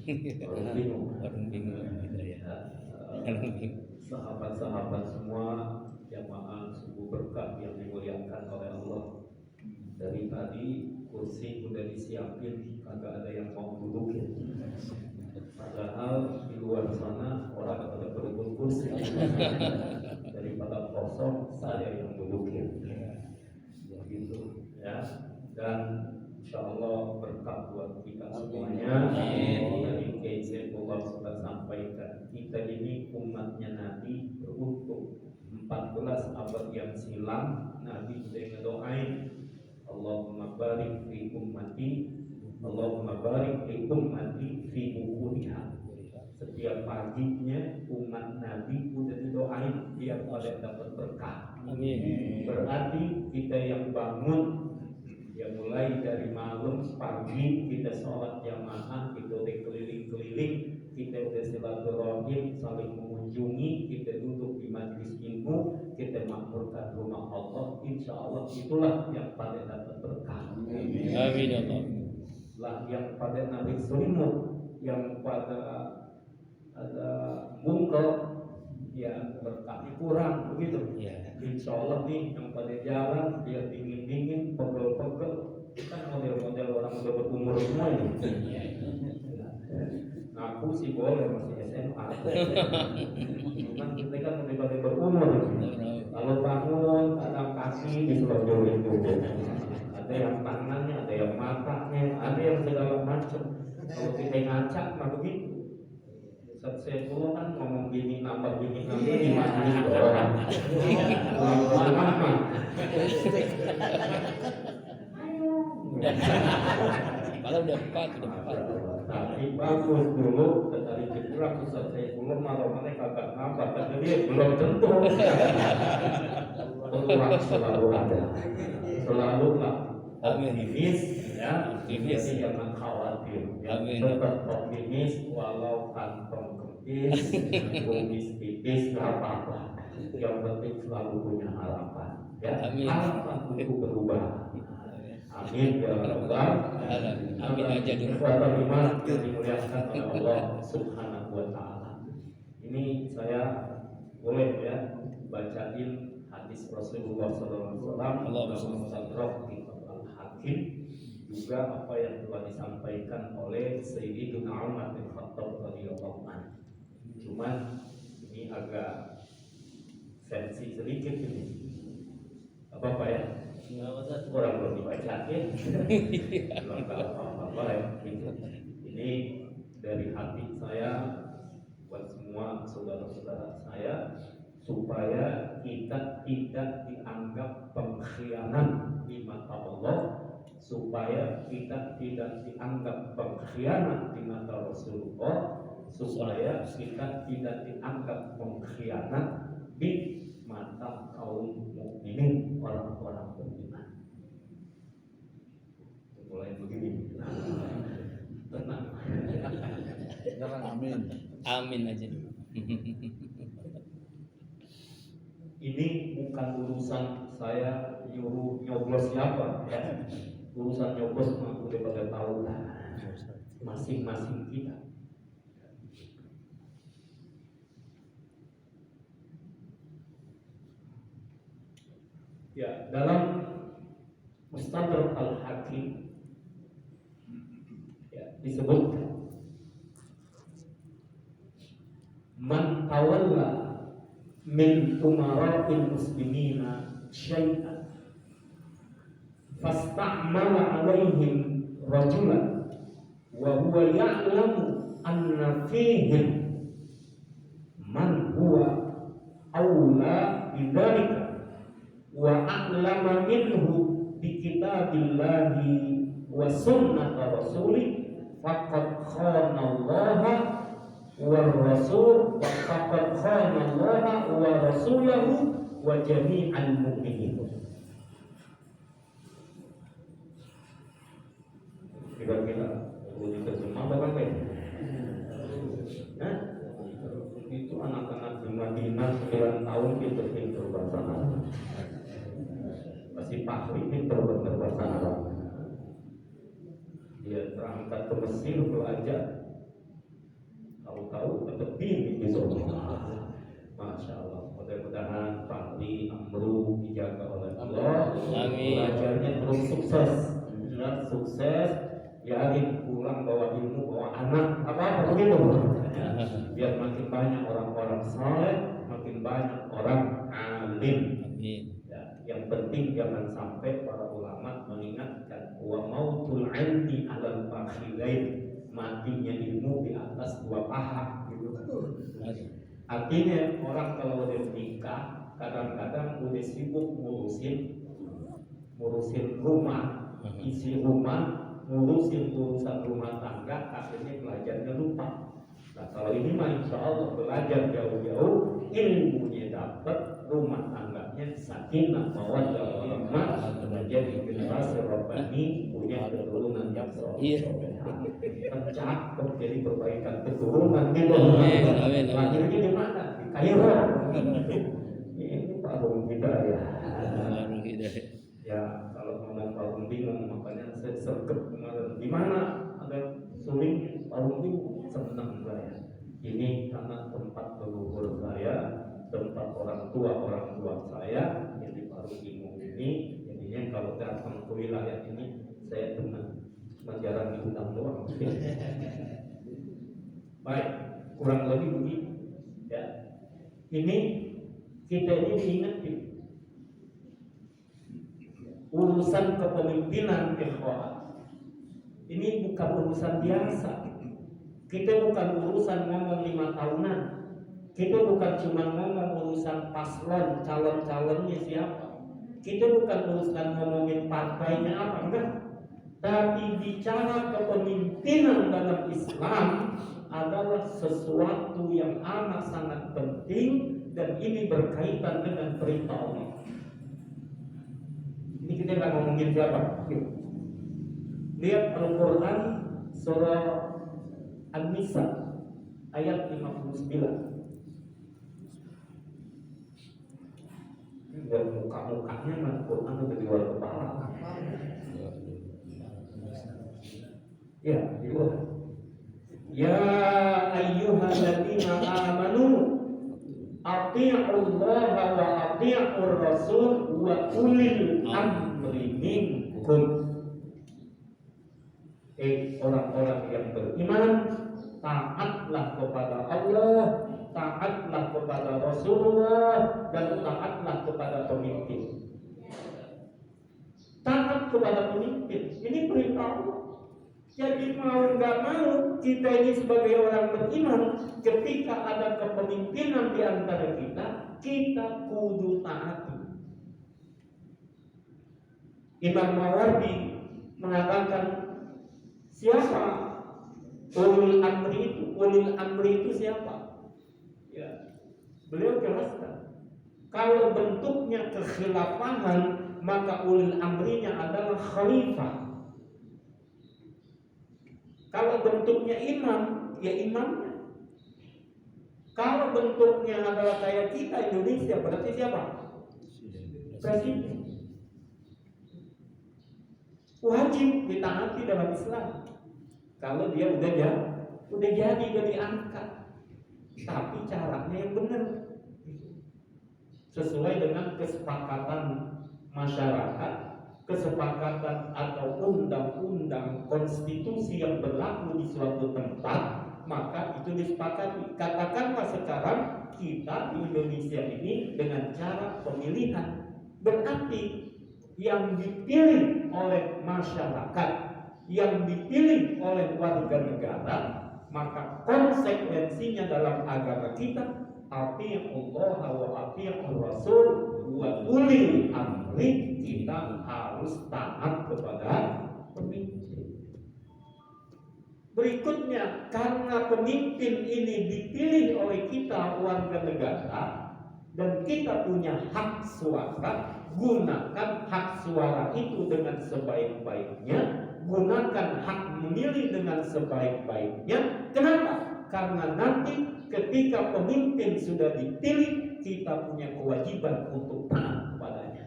hidayah. Orang bingung. Sahabat-sahabat semua jamaah subuh berkah yang dimuliakan oleh Allah. Dari tadi kursi udah disiapin, kagak ada yang mau dudukin. Padahal di luar sana orang pada berebut kursi. Daripada kosong, saya yang dudukin. Begitu ya. Dan insya Allah berkah buat kita semuanya. Tadi KC Allah sudah sampaikan, kita ini umatnya Nabi beruntung. 14 abad yang silam Nabi sudah ngedoain, Allahumma barik fi ummati, Allahumma barik fi ummati fi bukuriha. Setiap paginya umat Nabi udah didoain biar pada dapat berkah. Amin. Berarti kita yang bangun, ya mulai dari malam pagi kita sholat jamaah, kita udah keliling-keliling, kita udah silaturahim, saling mengunjungi, kita duduk di majelis ilmu, kita makmurkan rumah Allah. Insya Allah itulah yang pada dapat berkah. Amin. Allah. Lah yang pada nabi selimut, yang pada ada mungkel, ya berkahnya kurang begitu. Ya. Insya Allah nih yang pada jalan dia dingin-dingin, pegel-pegel, kan model-model orang udah berumur semua ini. Aku sih boleh masih SMA. Cuman kita kan udah berumur. Kalau bangun ada kaki diselonjorin dulu. Ada yang tangannya, ada yang matanya, ada yang segala macam. Kalau kita ngacak mah begitu. Saya dulu kan ngomong gini nambah gini gimana orang. Kalau udah empat. Tapi bagus dulu dari cedera Ustaz saya belum malam-malam kagak nambah, kata dia belum tentu. Peluang selalu ada, selalu lah optimis ya, jadi jangan khawatir. Tetap optimis walau kantong kempis, kumis tipis, nggak apa-apa. Yang penting selalu punya harapan. Ya, harapan untuk berubah. Amin ya Rabbal Alamin. Amin aja dulu. Ikhwan yang dimuliakan oleh Allah Subhanahu wa taala. Ini saya boleh ya bacain hadis Rasulullah sallallahu alaihi wasallam dalam Mustadrak Al-Hakim, juga apa yang telah disampaikan oleh Sayyidina Umar bin Khattab radhiyallahu anhu. Cuman ini agak sensi sedikit ini. Apa ya? Orang belum dibacain, belum tahu apa-apa ya. Ini dari hati saya buat semua saudara-saudara saya, supaya kita tidak dianggap pengkhianat di mata Allah, supaya kita tidak dianggap pengkhianat di mata Rasulullah, supaya kita tidak dianggap pengkhianat di mata kaum mukminin, orang-orang beriman. Mulai begini, tenang. Amin. Amin aja dulu. Ini bukan urusan saya nyuruh nyoblos siapa ya. Urusan nyoblos mah udah pada tahu lah, masing-masing kita. Ya, dalam Mustadrak Al-Hakim ya, disebutkan man tawalla min umara'il muslimina syai'an fasta'mala alaihim rajulan wa huwa ya'lamu anna fihim man huwa awla bidzalika wa a'lama minhu bi kitabillahi wa sunnati rasulih faqad khana Allah wa rasul wa faqad khana Allah wa rasulahu wa jami'al mu'minin. Kira-kira diterjemah apa ya? Nah, itu anak-anak di Madinah 9 tahun pinter-pinter bahasa Arab. Masih pahri pinter bahasa Arab. Dia terang berangkat ke Mesir belajar, tahu-tahu tetap di Solo. Masya Allah, mudah-mudahan Fahri Amru dijaga oleh Allah. Amin. Belajarnya terus sukses, sukses. Yakin pulang bawa ilmu, bawa anak, apa begitu. Biar makin banyak orang-orang saleh, makin banyak orang alim. Amin. Ya, yang penting jangan sampai para ulama mengingatkan wa mautul ilmi alal fakhilain, matinya ilmu di atas dua paha gitu. Artinya orang kalau udah nikah kadang-kadang udah sibuk ngurusin rumah, isi rumah, ngurusin urusan rumah tangga, akhirnya belajarnya lupa. Nah kalau ini mah insya Allah belajar jauh-jauh, ilmunya dapat, rumah tangganya sakinah mawaddah warahmah, menjadi generasi robbani, punya keturunan yang soleh. Cakep, jadi perbaikan keturunan gitu. Amin. Lahirnya di mana? Di Kairo. Ini Pak kita ya. Ya kalau ngomong Parung bingung, makanya saya sergap kemarin. Di mana ada suling Parung bingung, senang saya. Ini karena tempat leluhur saya, tempat orang tua saya yang di Parung bingung ini. Jadinya kalau datang ke wilayah ini saya tenang, cuma jarang diundang doang. Baik, kurang lebih begitu. Ya, ini kita ini diingatkan urusan kepemimpinan ikhwan ini bukan urusan biasa. Kita bukan urusan ngomong 5 tahunan. Kita bukan cuma ngomong urusan paslon, calon-calonnya siapa. Kita bukan urusan ngomongin partainya apa, enggak. Tapi bicara kepemimpinan dalam Islam adalah sesuatu yang amat sangat penting, dan ini berkaitan dengan perintah Allah. Ini kita nggak ngomongin siapa. Lihat Al-Quran surah An-Nisa ayat 59. Dan muka-mukanya Al-Quran udah di luar kepala. Ya, di luar. Ya ayyuhalladzina amanu atii'ullaha wa atii'ur rasul wa ulil amri minkum. Orang-orang yang beriman, taatlah kepada Allah, taatlah kepada Rasulullah, dan taatlah kepada pemimpin. Taat kepada pemimpin, ini perintah Allah. Jadi mau nggak mau kita ini sebagai orang beriman, ketika ada kepemimpinan di antara kita kudu taati. Imam Mawardi mengatakan, siapa ulil amri itu? Ulil amri itu siapa? Ya, beliau jelaskan. Kalau bentuknya kekhilafahan, maka ulil amrinya adalah khalifah. Kalau bentuknya imam, ya imamnya. Kalau bentuknya adalah kayak kita Indonesia, berarti siapa? Presiden. Wajib ditaati dalam Islam. Kalau dia udah jadi, udah diangkat. Tapi caranya yang benar, sesuai dengan kesepakatan masyarakat, kesepakatan atau undang-undang konstitusi yang berlaku di suatu tempat, maka itu disepakati. Katakanlah sekarang kita di Indonesia ini dengan cara pemilihan, berarti yang dipilih oleh masyarakat, yang dipilih oleh warga negara, maka konsekuensinya dalam agama kita, atii'ullah wa atii'ur rasul wa ulil amri, kita harus taat kepada pemimpin. Berikutnya, karena pemimpin ini dipilih oleh kita warga negara dan kita punya hak suara, gunakan hak suara itu dengan sebaik-baiknya, gunakan hak memilih dengan sebaik-baiknya. Kenapa? Karena nanti ketika pemimpin sudah dipilih, kita punya kewajiban untuk taat kepadanya.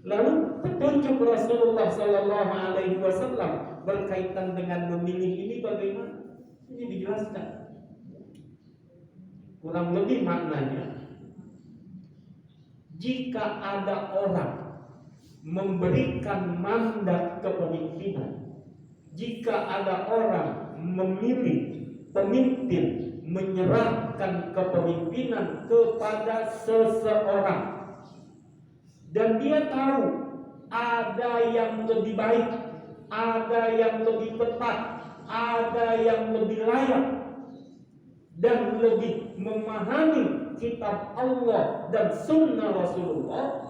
Lalu petunjuk Rasulullah Sallallahu Alaihi Wasallam berkaitan dengan memilih ini bagaimana? Ini dijelaskan. Kurang lebih maknanya, jika ada orang memberikan mandat kepemimpinan, jika ada orang memilih pemimpin, menyerahkan kepemimpinan kepada seseorang, dan dia tahu ada yang lebih baik, ada yang lebih tepat, ada yang lebih layak dan lebih memahami kitab Allah dan sunnah Rasulullah,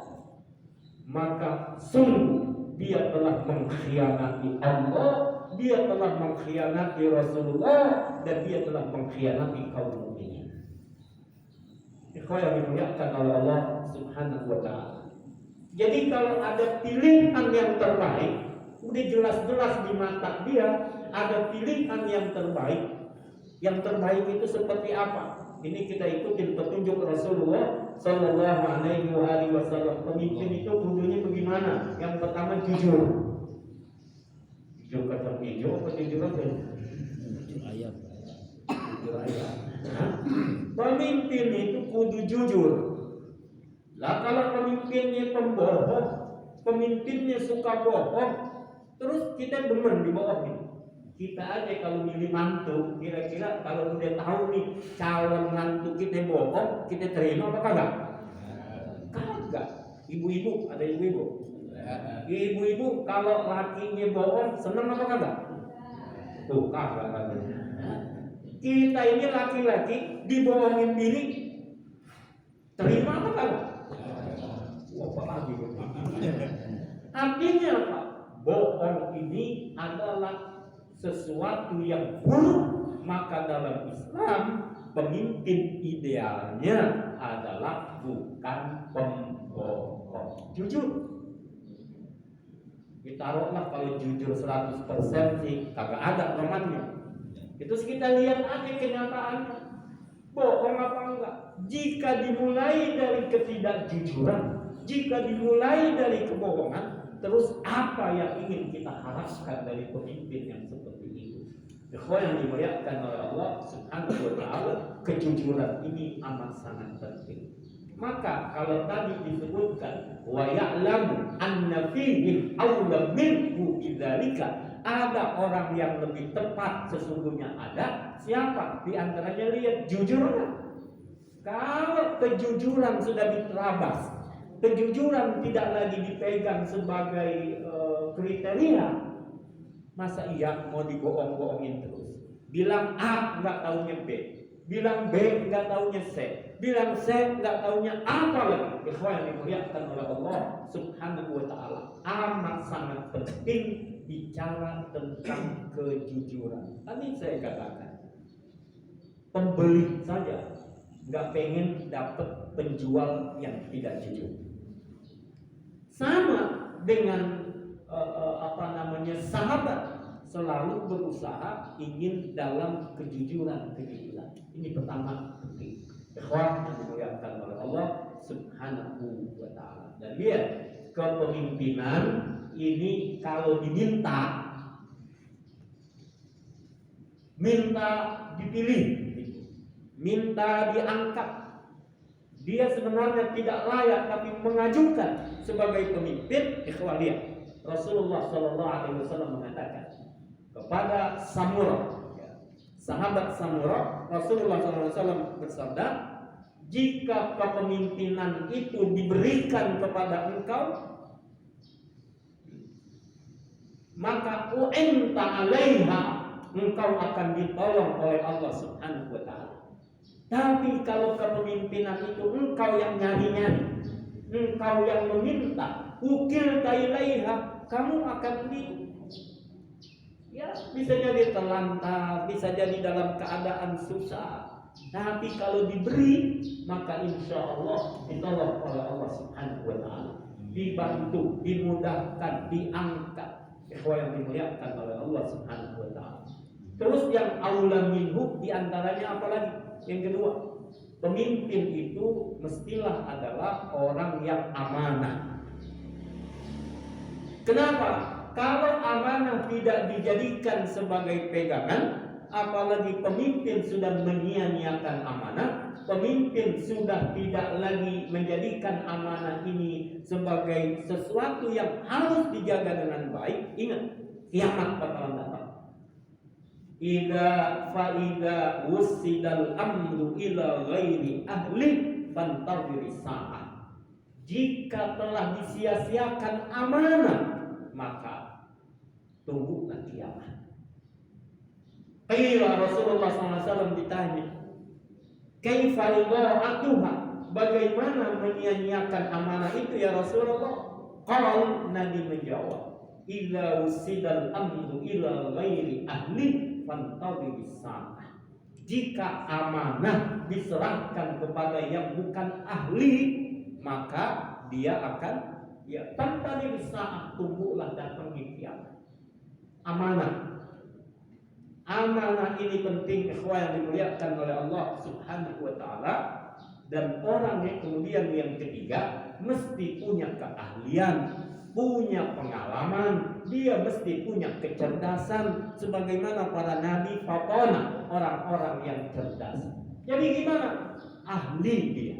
maka sungguh dia telah mengkhianati Allah, dia telah mengkhianati Rasulullah, dan dia telah mengkhianati kaum mukminin. Ikhwan yang dimuliakan oleh Allah Subhanahu wa taala. Jadi kalau ada pilihan yang terbaik, udah jelas-jelas di mata dia ada pilihan yang terbaik. Yang terbaik itu seperti apa? Ini kita ikutin petunjuk Rasulullah Sallallahu Alaihi Wasallam. Pemimpin itu kudunya bagaimana? Yang pertama jujur. Jujur kacang hijau apa jujur apa? Jujur ayam. Jujur ayam. Pemimpin itu kudu jujur. Lah kalau pemimpinnya pembohong, pemimpinnya suka bohong, terus kita demen dibohongin. Kita aja kalau milih mantu, kira-kira kalau udah tahu nih calon mantu kita bohong, kita terima apa kagak? Kagak. Ibu-ibu, ada ibu-ibu. Ibu-ibu kalau lakinya bohong, seneng apa kagak? Tuh kagak. Kita ini laki-laki dibohongin bini, terima apa kagak? Apa lagi? Artinya apa? Bohong ini adalah sesuatu yang buruk. Maka dalam Islam pemimpin idealnya adalah bukan pembohong, jujur. Ditaruhlah kalau jujur 100% sih kagak ada temannya. Itu kita lihat aja kenyataannya. Bohong apa enggak? Jika dimulai dari ketidakjujuran, jika dimulai dari kebohongan, terus apa yang ingin kita harapkan dari pemimpin yang seperti itu? Ikhwan yang dimuliakan oleh Allah Subhanahu wa taala, kejujuran ini amat sangat penting. Maka kalau tadi disebutkan wa ya'lamu anna fihi awla minhu bidzalika, ada orang yang lebih tepat sesungguhnya ada. Siapa? Di antaranya lihat jujurlah. Kalau kejujuran sudah diterabas, kejujuran tidak lagi dipegang sebagai kriteria, masa iya mau dibohong-bohongin terus? Bilang A nggak taunya B, bilang B nggak taunya C, bilang C nggak taunya apa lagi. Ikhwan yang dimuliakan oleh Allah Subhanahu wa taala, amat sangat penting bicara tentang kejujuran. Tadi saya katakan, pembeli saja nggak pengen dapat penjual yang tidak jujur. Sama dengan sahabat selalu berusaha ingin dalam kejujuran. Ini pertama penting. Ikhwan yang dimuliakan oleh Allah Subhanahu wa taala. Dan lihat, kepemimpinan ini kalau diminta, minta dipilih, minta diangkat, dia sebenarnya tidak layak tapi mengajukan sebagai pemimpin. Ikhwan, lihat Rasulullah Sallallahu Alaihi Wasallam mengatakan kepada Samurah, sahabat Samurah, Rasulullah Sallallahu Alaihi Wasallam bersabda, jika kepemimpinan itu diberikan kepada engkau, maka u'inta 'alaiha, engkau akan ditolong oleh Allah Subhanahu wa taala. Tapi kalau kepemimpinan itu engkau yang nyari-nyari, engkau yang meminta, ukil ilaiha, kamu akan bisa jadi terlantar, bisa jadi dalam keadaan susah. Tapi kalau diberi, maka insya Allah ditolong oleh Allah Subhanahu wa taala, dibantu, dimudahkan, diangkat. Ikhwan yang dimuliakan oleh Allah Subhanahu wa taala. Terus yang aula minhu diantaranya apa lagi? Yang kedua, pemimpin itu mestilah adalah orang yang amanah. Kenapa? Kalau amanah tidak dijadikan sebagai pegangan, apalagi pemimpin sudah menyia-nyiakan amanah, pemimpin sudah tidak lagi menjadikan amanah ini sebagai sesuatu yang harus dijaga dengan baik. Ingat, kiamat bakalan datang. Fa'idha wussidal amru ila ghairi ahli fantadhiri sa'ah. Jika telah disia-siakan amanah, maka tunggulah kiamat. Qila Rasulullah SAW ditanya, kaifa idha'atuha, bagaimana menyia-nyiakan amanah itu ya Rasulullah? Qala, Nabi menjawab, idza usidal amru ila ghairi ahli fantadhiri sa'ah. Jika amanah diserahkan kepada yang bukan ahli, maka dia akan fantadhiri sa'ah, tunggulah datangnya kiamat. Amanah ini penting, ikhwan yang dimuliakan oleh Allah Subhanahu wa taala. Dan orang yang kemudian yang ketiga mesti punya keahlian, punya pengalaman, dia mesti punya kecerdasan sebagaimana para nabi fatona, orang-orang yang cerdas. Jadi gimana? Ahli dia.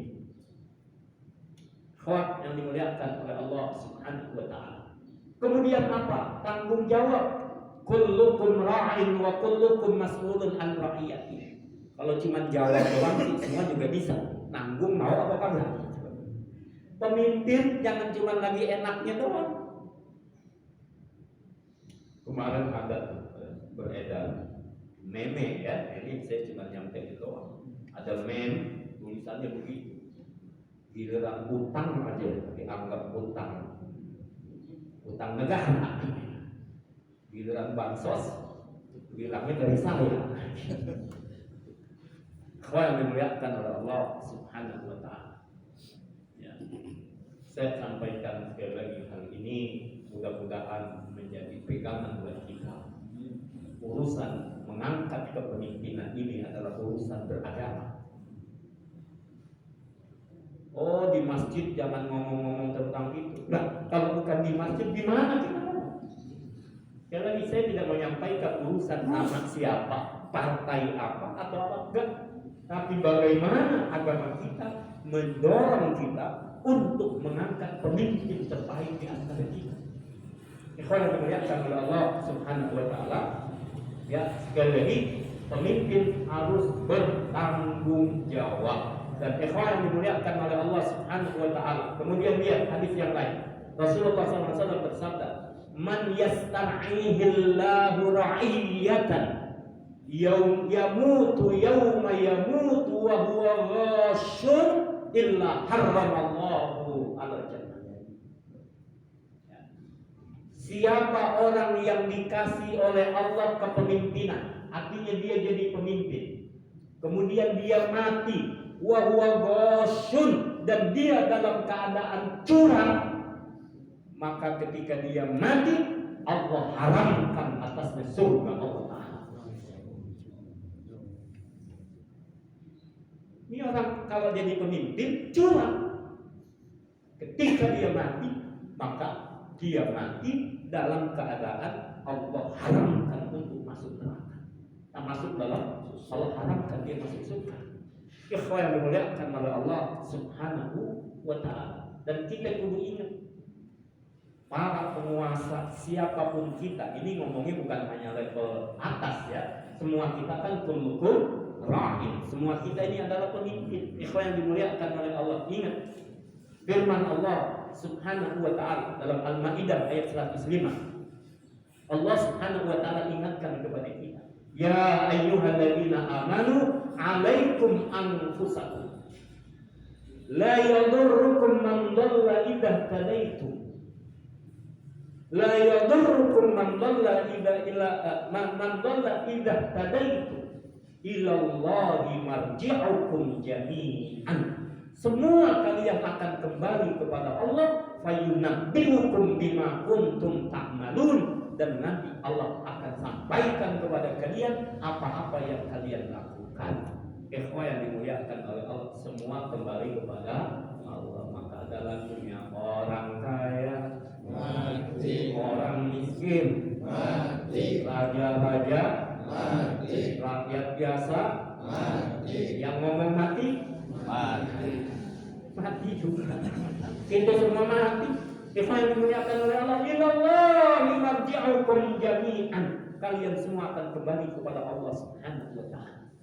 Ikhwan yang dimuliakan oleh Allah Subhanahu wa taala. Kemudian apa? Tanggung jawab. Kullukum ra'in wa kullukum mas'ulun an ra'iyati. Kalau cuma jawab doang sih semua juga bisa. Nanggung mau apa kagak? Pemimpin jangan cuma lagi enaknya doang. Kemarin ada beredar meme ya, ini saya cuma nyampe doang. Ada meme tulisannya begitu. Giliran utang aja dianggap utang negara. Giliran bansos bilangnya dari saya. Kau yang dimuliakan oleh Allah Subhanahu wa taala. Ya. Saya sampaikan sekali lagi hal ini, mudah-mudahan menjadi pegangan buat kita. Urusan mengangkat kepemimpinan ini adalah urusan beragama. Oh, di masjid jangan ngomong-ngomong tentang itu. Nah, kalau bukan di masjid, di mana kita? Sekali lagi saya tidak menyampaikan urusan nama siapa, partai apa atau apa enggak, tapi bagaimana agama kita mendorong kita untuk mengangkat pemimpin terbaik di antara kita. Ikhwan yang dimuliakan oleh Allah Subhanahu wa taala, ya sekali lagi pemimpin harus bertanggung jawab. Dan ikhwan yang dimuliakan oleh Allah Subhanahu wa taala. Kemudian lihat hadis yang lain. Rasulullah SAW bersabda, man yastar'ihillahu ra'iyatan yamutu yawma yamutu wa huwa ghashun illa harramallahu ala jannah. Siapa orang yang dikasih oleh Allah kepemimpinan, artinya dia jadi pemimpin, kemudian dia mati wa huwa ghashun, dan dia dalam keadaan curang, maka ketika dia mati Allah haramkan atasnya surga Allah Ta'ala. Ini orang kalau jadi pemimpin curang, ketika dia mati maka dia mati dalam keadaan Allah haramkan untuk masuk neraka. Nah, masuk dalam Allah haramkan dia masuk surga. Ikhwan yang dimuliakan oleh Allah Subhanahu wa taala. Dan kita kudu ingat, para penguasa siapapun kita, ini ngomongnya bukan hanya level atas ya. Semua kita kan kullukum ra'in. Semua kita ini adalah pemimpin. Ikhwan yang dimuliakan oleh Allah, ingat firman Allah Subhanahu wa taala dalam Al-Maidah ayat 105. Allah Subhanahu wa taala ingatkan kepada kita, ya ayyuhalladzina amanu alaikum anfusakum la yadurrukum man dhalla idza tadaitum. La yadurrukum man dhalla idza tadaitu ila Allahi marji'ukum jami'an. Semua kalian akan kembali kepada Allah, fayunabbi'ukum bima kuntum ta'malun, dan nanti Allah akan sampaikan kepada kalian apa-apa yang kalian lakukan. Ikhwan yang dimuliakan oleh Allah, semua kembali kepada Allah. Maka ada lagunya, orang kaya mati miskin mati, raja-raja mati, rakyat biasa mati, yang ngomong mati mati juga. Kita semua mati. Yang dimuliakan oleh Allah, ilallahi marji'ukum jami'an. Kalian semua akan kembali kepada Allah Subhanahu wa taala.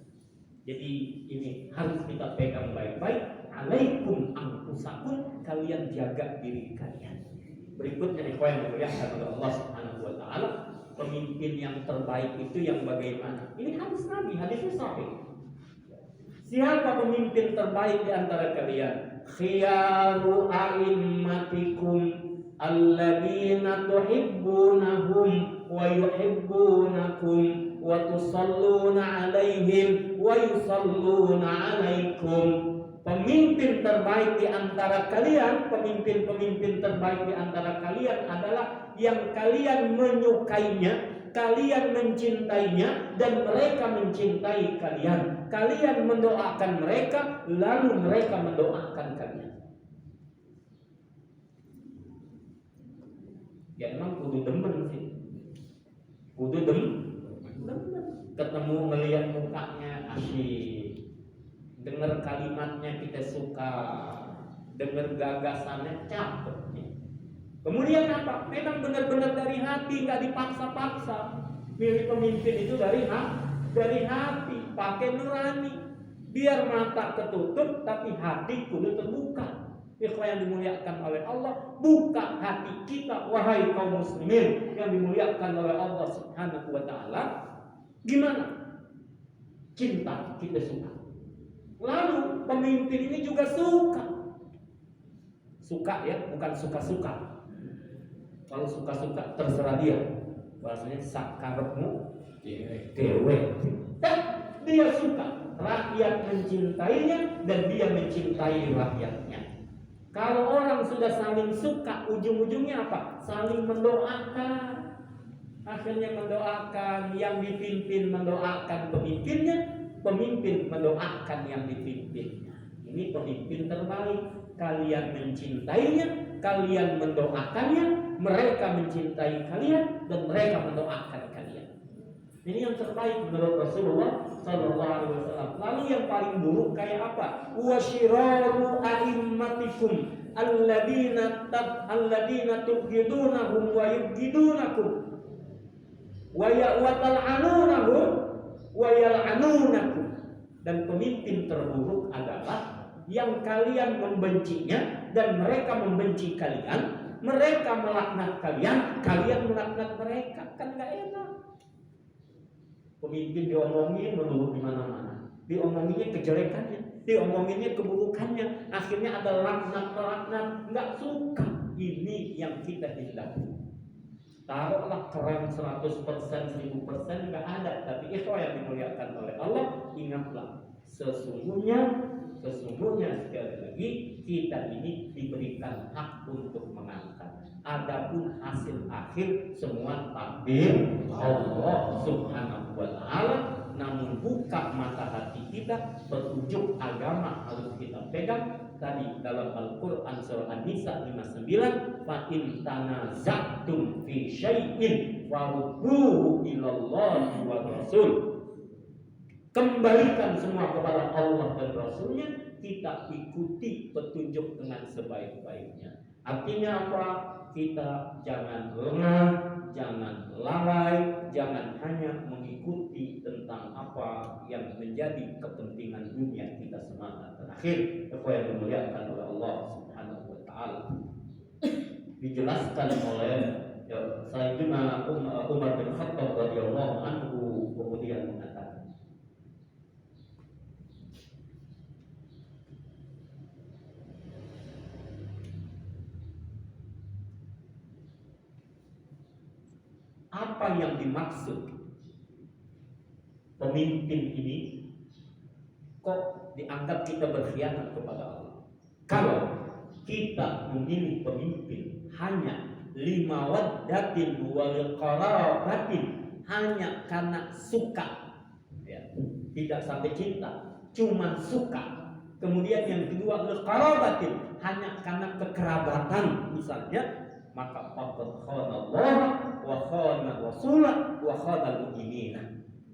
Jadi ini harus kita pegang baik-baik. Alaikum anfusakum, kalian jaga diri kalian. Berikutnya yang dimuliakan oleh Allah Subhanahu wa taala, pemimpin yang terbaik itu yang bagaimana? Ini hadis Nabi, hadisnya sahih. Siapa pemimpin terbaik di antara kalian? Khiyaru a'immatikum alladzina tuhibbunahum wa yuhibbunakum wa tusalluna alaihim wa yusalluna alaikum. Pemimpin terbaik di antara kalian, pemimpin-pemimpin terbaik di antara kalian adalah yang kalian menyukainya, kalian mencintainya, dan mereka mencintai kalian. Kalian mendoakan mereka, lalu mereka mendoakan kalian. Ya emang kudu demen sih. Kudu demen. Ketemu melihat mukanya asyik, dengar kalimatnya kita suka, dengar gagasannya cakep. Kemudian apa? Memang benar-benar dari hati, nggak dipaksa-paksa. Milih pemimpin itu dari hati, pakai nurani. Biar mata ketutup, tapi hati kudu terbuka. Ikhwan yang dimuliakan oleh Allah, buka hati kita, wahai kaum muslimin yang dimuliakan oleh Allah Subhanahu wa taala. Gimana? Cinta kita suka. Lalu pemimpin ini juga suka. Suka ya, bukan suka-suka. Kalau suka-suka terserah dia. Bahasanya sakarepmu dewe. Dan dia suka, rakyat mencintainya dan dia mencintai rakyatnya. Kalau orang sudah saling suka, ujung-ujungnya apa? Saling mendoakan. Akhirnya mendoakan, yang dipimpin mendoakan pemimpinnya, pemimpin mendoakan yang dipimpinnya. Ini pemimpin terbaik. Kalian mencintainya, kalian mendoakannya, mereka mencintai kalian dan mereka mendoakan kalian. Ini yang terbaik menurut Rasulullah Sallallahu Alaihi Wasallam. Lalu yang paling buruk kayak apa? Wasyiraru a'immatikum alladzina tubghidunahum wa yubghidunakum wa tal'anunahum wa yal'anunakum. Dan pemimpin terburuk adalah yang kalian membencinya dan mereka membenci kalian, mereka melaknat kalian, kalian melaknat mereka. Kan gak enak. Pemimpin diomongin melulu di mana-mana, diomonginnya kejelekannya, diomonginnya keburukannya, akhirnya ada laknat, nggak suka. Ini yang kita hindari. Taruhlah keren 100%, 1000% nggak ada, tapi itu yang dimuliakan oleh Allah. Ingatlah, sesungguhnya sekali lagi kita ini diberikan hak untuk mengangkat. Adapun hasil akhir semua takdir Allah Subhanahu wa taala. Namun buka mata hati kita, petunjuk agama harus kita pegang. Tadi dalam Al-Qur'an surah An-Nisa 59, fa in tanaza'tum fi syai'in farudduhu ilallahi wa rasul. Kembalikan semua kepada Allah dan Rasulnya, kita ikuti petunjuk dengan sebaik-baiknya. Artinya apa? Kita jangan lengah, jangan lalai, jangan hanya mengikuti tentang apa yang menjadi kepentingan dunia kita semata. Terakhir, apa yang dimuliakan oleh Allah Subhanahu wa taala, dijelaskan oleh Sayyidina Umar bin Khattab radhiyallahu anhu, kemudian mengatakan, apa yang dimaksud pemimpin ini kok dianggap kita berkhianat kepada Allah? Kalau kita memilih pemimpin hanya limawaddatin wal qarabatin, hanya karena suka, ya, tidak sampai cinta, cuma suka. Kemudian yang kedua liqarabatin, hanya karena kekerabatan misalnya, maka faqad khana Allah wa khana Rasulah wa khana al-mu'minin.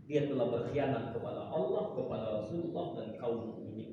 Dia telah berkhianat kepada Allah, kepada Rasulullah dan kaum mukminin.